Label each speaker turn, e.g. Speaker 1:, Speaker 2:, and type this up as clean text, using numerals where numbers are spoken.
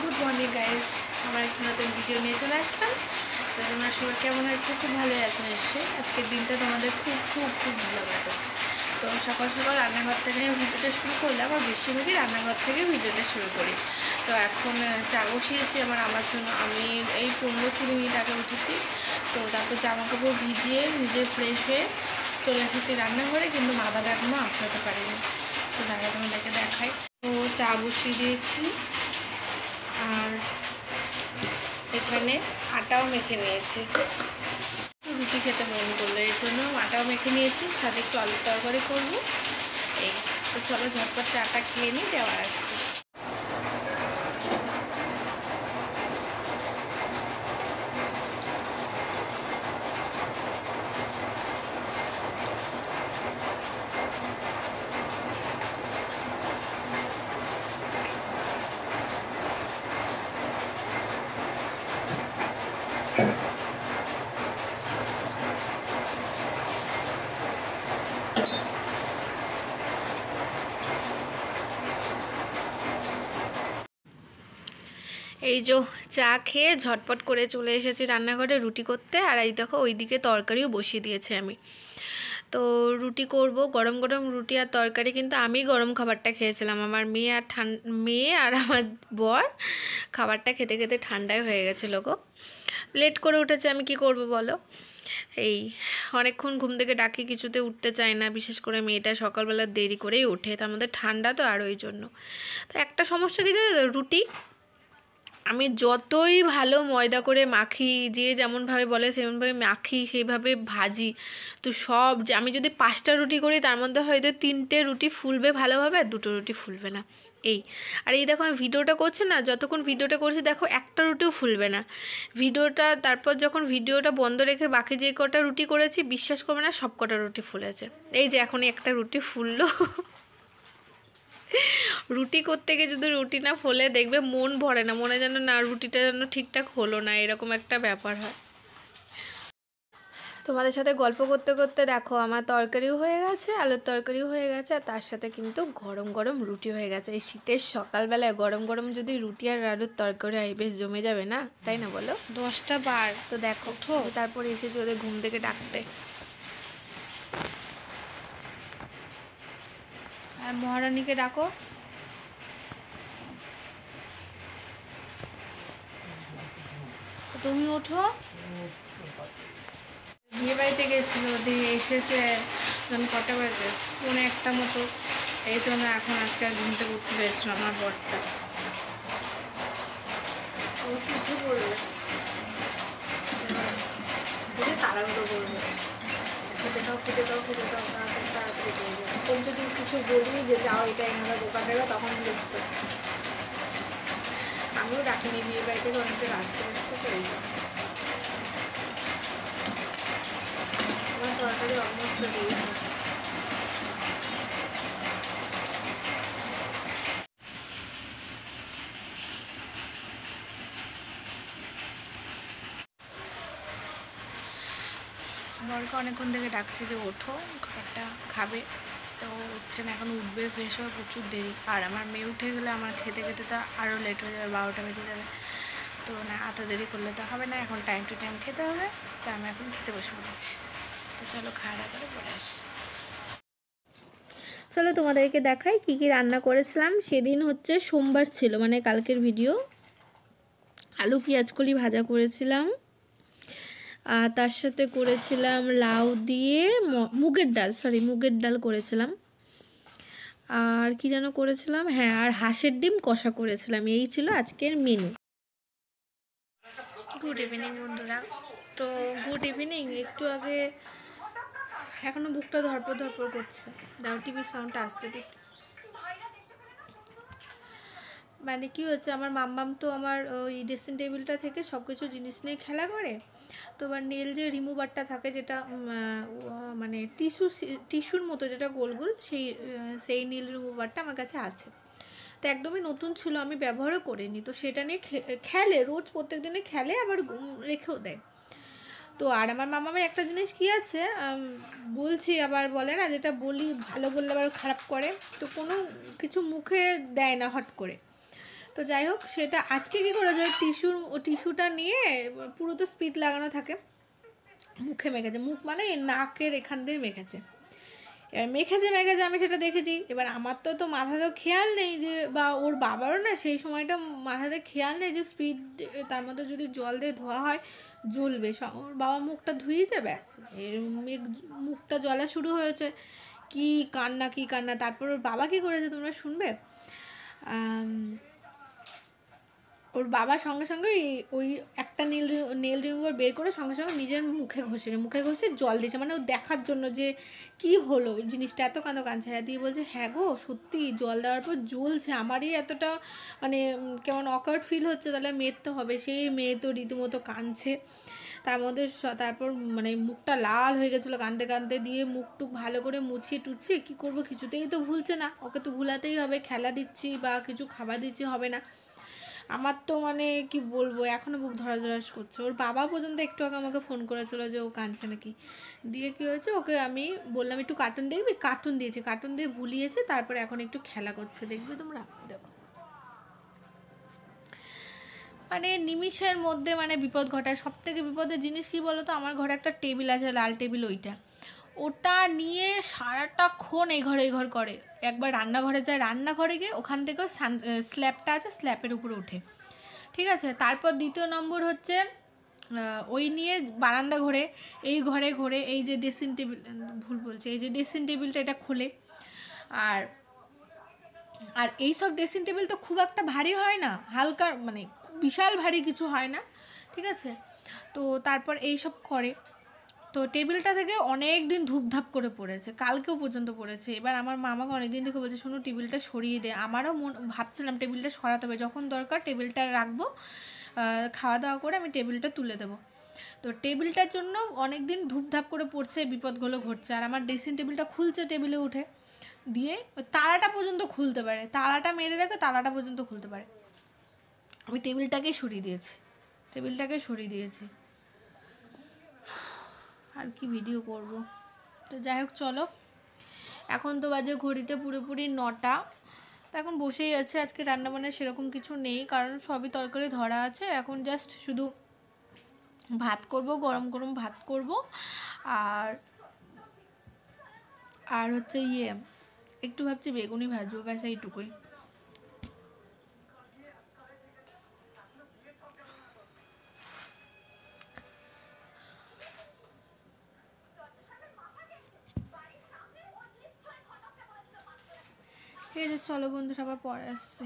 Speaker 1: Good morning guys, আমার একটা নতুন ভিডিও নিয়ে চলে আসলাম। তো তোমরা সবাই কেমন আছো? খুব ভালোই আছো নিশ্চয়ই। আজকের দিনটা তোমাদের খুব খুব খুব ভালো কাটুক। তো সকাল সকাল রান্নাঘর থেকে আমি ভিডিওটা শুরু করলাম, আর বেশিরভাগই রান্নাঘর থেকে ভিডিওটা শুরু করি। তো এখন চা বসিয়েছি আমার জন্য। আমি এই 15-20 মিনিট আগে উঠেছি। তো তারপর জামা কাপড় ভিজিয়ে নিজে ফ্রেশ হয়ে চলে এসেছি রান্নাঘরে, কিন্তু মাথাটা এখনও আঁচড়াতে পারিনি। তো দাঁড়া তোমাদেরকে দেখাই। তো চা বসিয়ে দিয়েছি, আর এখানে আটাও মেখে নিয়েছি। রুটি খেতে মন করলো, এর জন্য আটাও মেখে নিয়েছি, সাথে একটু আলুর তরকারি করবো। এই তো চলো ঝটপট চাটা খেয়ে নিই, দেওয়া আসছি। এই যে চা খেয়ে ঝটপট করে চলে এসেছি রান্নাঘরে রুটি করতে। আর এই দেখো ওইদিকে তরকারিও বসিয়ে দিয়েছি আমি। তো রুটি করব, গরম গরম রুটি আর তরকারি। কিন্তু আমি গরম খাবারটা খেয়েছিলাম, আমার মেয়ে আর আমার বর খাবারটা খেতে খেতে ঠান্ডাই হয়ে গেছিলো গো। লেট করে উঠেছে, আমি কি করব বলো। এই অনেকক্ষণ ঘুম থেকে ডাকি, কিছুতে উঠতে চায় না। বিশেষ করে মেয়েটা সকালবেলা দেরি করেই ওঠে, তার মধ্যে ঠান্ডা তো আর ওই জন্য। তো একটা সমস্যা কি জানো তো, রুটি আমি যতই ভালো ময়দা করে মাখি, যে যেমনভাবে বলে সেমনভাবে মাখি, সেইভাবে ভাজি, তো আমি যদি 5টা রুটি করি, তার মধ্যে হয়তো 3টে রুটি ফুলবে ভালোভাবে, আর 2টো রুটি ফুলবে না। এই আর এই দেখো আমি ভিডিওটা করছি না, যতক্ষণ ভিডিওটা করছি দেখো একটা রুটিও ফুলবে না ভিডিওটা। তারপর যখন ভিডিওটা বন্ধ রেখে বাকি যে কটা রুটি করেছি, বিশ্বাস করবে না, সব কটা রুটি ফুলেছে। এই যে এখনই একটা রুটি ফুললো। রুটি করতে গিয়ে যদি রুটি না ফোলে, দেখবে মন ভরে না, মনে যেন না রুটিটা যেন ঠিকঠাক হলো না, এরকম একটা ব্যাপার হয়। তোমাদের সাথে গল্প করতে করতে দেখো আমার তরকারিও হয়ে গেছে, আলুর তরকারিও হয়ে গেছে, আর তার সাথে কিন্তু গরম গরম রুটি হয়ে গেছে। এই শীতের সকালবেলায় গরম গরম যদি রুটি আর আলুর তরকারি হয়, বেশ জমে যাবে না, তাই না বলো? 10টা বার তো দেখো, তারপরে এসেছি ওদের ঘুম থেকে ডাকতে। আর মহারানীকে ডাকো। তুমি ওঠো। বিয়ে বাড়িতে গেছিলো, দিয়ে এসেছে যখন কটা বাজে, 1:45 মতো। এই জন্য এখন আজকে আর ঘুমতে করতে চাইছিল আমার বরটা। ও শুধু বলবে তাড়াহুড়ো করবে, খেতে দাও খেতে দাও খেতে দাও, তাড়াতাড়ি তাড়াতাড়ি করবে। তখন যদি কিছু বলি যে যাও এটা এখানে দোকান দেবে, তখন লিখতো। আমিও ডাকিনি, বিয়ে বাড়ি থেকে অনেকটা রাত করে এসছে, তো এই আমার তরকারি অলমোস্ট রেডি। বরকে অনেকক্ষণ থেকে ডাকছে যে ওঠো, খাবারটা খাবে, তো উঠছে না, এখন উঠবে, ফ্রেশ হওয়ার প্রচুর দেরি। আর আমার মেয়ে উঠে গেলে আমার খেতে খেতে তো আরও লেট হয়ে যাবে, 12টা বেজে যাবে। তো না, এত দেরি করলে তো হবে না, এখন টাইম টু টাইম খেতে হবে। তো আমি এখন খেতে বসে পড়েছি। তো চলো খাওয়া দাওয়া করে পরে আসি। চলো তোমাদেরকে দেখাই কি কি রান্না করেছিলাম। সেদিন হচ্ছে সোমবার ছিল, মানে কালকের ভিডিও। আলু পেঁয়াজ কলি ভাজা করেছিলাম, আর তার সাথে করেছিলাম লাউ দিয়ে মুগের ডাল করেছিলাম। আর কি যেন করেছিলাম, হ্যাঁ, আর হাঁসের ডিম কষা করেছিলাম। এই ছিল আজকের মেনু। গুড ইভিনিং বন্ধুরা। তো গুড ইভিনিং। একটু আগে, এখনো বুকটা ধরপড় ধরপড় করছে, দাও টিভির সাউন্ডটা আসতে দিই। মানে কি হচ্ছে, আমার মাম্মাম তো আমার ওই ড্রেসিং টেবিলটা থেকে সব কিছু জিনিস নিয়ে খেলা করে। তো এবার নেল যে রিমুভারটা থাকে, যেটা মানে টিস্যুর মতো, যেটা গোল গোল, সেই নীল রিমুভারটা আমার কাছে আছে। তো একদমই নতুন ছিল, আমি ব্যবহারও করিনি। তো সেটা নিয়ে খেলে, রোজ প্রত্যেক দিনে খেলে, আবার রেখেও দেয়। তো আর আমার মামামের একটা জিনিস কি আছে, বলছি আবার বলে না, যেটা বলি ভালো বললে আবার খারাপ করে। তো কোনো কিছু মুখে দেয় না হট করে। তো যাই হোক, সেটা আজকে কী করা যায়, টিস্যুটা নিয়ে, পুরো তো স্পিড লাগানো থাকে, মুখে মেখেছে, মুখ মানে নাকের এখান দিয়ে মেখেছে। এবার মেখেছে আমি সেটা দেখেছি। এবার আমার তো মাথাতেও খেয়াল নেই যে, বা ওর বাবারও না সেই সময়টা মাথাতে খেয়াল নেই যে স্পিড, তার মধ্যে যদি জল দিয়ে ধোয়া হয় জ্বলবে। ওর বাবা মুখটা ধুয়েছে, ব্যাস এর মুখটা জ্বলা শুরু হয়েছে। কি কান্না। তারপর ওর বাবা কী করেছে তোমরা শুনবে। ওর বাবা সঙ্গে সঙ্গে ওই একটা নেল রিমুভার বের করে সঙ্গে সঙ্গে নিজের মুখে ঘষে জল দিয়েছে, মানে ও দেখার জন্য যে কি হলো জিনিসটা, এত কাঁদছে। হ্যাঁ দিয়ে বলছে, হ্যাঁ গো সত্যি জল দেওয়ার পর জ্বলছে, আমারই এতটা মানে কেমন অকওয়ার্ড ফিল হচ্ছে, তাহলে মেয়ের তো হবে। সেই মেয়ে তো রীতিমতো কাঁদছে, তার মধ্যে তারপর মানে মুখটা লাল হয়ে গেছিলো কাঁদতে দিয়ে মুখ টুক ভালো করে মুছিয়ে কী করবো, কিছুতেই তো ভুলছে না, ওকে তো ভুলাতেই হবে, খেলা দিচ্ছি বা কিছু খাবার দিচ্ছি হবে না। আমার তো মানে কি বলবো, এখনও বুক ধরাস করছে। ওর বাবা পর্যন্ত একটু আগে আমাকে ফোন করেছিল যে ও কাঁদছে নাকি। দিয়ে কী হয়েছে, ওকে আমি বললাম একটু কার্টুন দেখবি, কার্টুন দিয়েছি, কার্টুন দিয়ে ভুলিয়েছে, তারপরে এখন একটু খেলা করছে, দেখবে তোমরা, দেখো। মানে নিমিষের মধ্যে মানে বিপদ ঘটায়। সব থেকে বিপদের জিনিস কি বলো তো, আমার ঘরে একটা টেবিল আছে, লাল টেবিল, ওটা নিয়ে সারাটাক্ষণ এই ঘর করে। একবার রান্নাঘরে যায়, রান্নাঘরে গিয়ে ওখান থেকে স্ল্যাবটা আছে, স্ল্যাবের উপরে ওঠে, ঠিক আছে। তারপর দ্বিতীয় নম্বর হচ্ছে ওই নিয়ে বারান্দা ঘোরে, এই ঘরে এই যে ড্রেসিং টেবিল, ভুল বলছে, এই যে ড্রেসিং টেবিলটা এটা খোলে। আর আর এইসব ড্রেসিং টেবিল তো খুব একটা ভারী হয় না, হালকা, মানে বিশাল ভারী কিছু হয় না, ঠিক আছে। তো তারপর এইসব করে। তো টেবিলটা থেকে অনেক দিন ধূপধাপ করে পড়েছে, কালকেও পর্যন্ত পড়েছে। এবার আমার মা আমাকে অনেকদিন থেকে বলছে, শোনো টেবিলটা সরিয়ে দে। আমারও ভাবছিলাম টেবিলটা সরাতে হবে, যখন দরকার টেবিলটা রাখবো, খাওয়া দাওয়া করে আমি টেবিলটা তুলে দেবো। তো টেবিলটার জন্য অনেক দিন ধূপধাপ করে পড়ছে, বিপদগুলো ঘটছে। আর আমার ড্রেসিং টেবিলটা খুলছে টেবিলে উঠে, দিয়ে তালাটা পর্যন্ত খুলতে পারে, তালাটা মেরে রেখে তালাটা পর্যন্ত খুলতে পারে। আমি টেবিলটাকে সরিয়ে দিয়েছি। আর কি ভিডিও করব। তো যাই হোক, চলো, এখন তো বাজে ঘড়িতে পুরোপুরি 9টা। তো এখন বসেই আছে, আজকে রান্নাবান্না সেরকম কিছু নেই, কারণ সবই তরকারি ধরা আছে। এখন জাস্ট শুধু ভাত করব, গরম গরম ভাত করব, আর আর হচ্ছে একটু ভাবছি বেগুনি ভাজবো, ব্যাস এইটুকুই। ঠিক আছে, চলো বন্ধুরা, আবার পরে আসছে।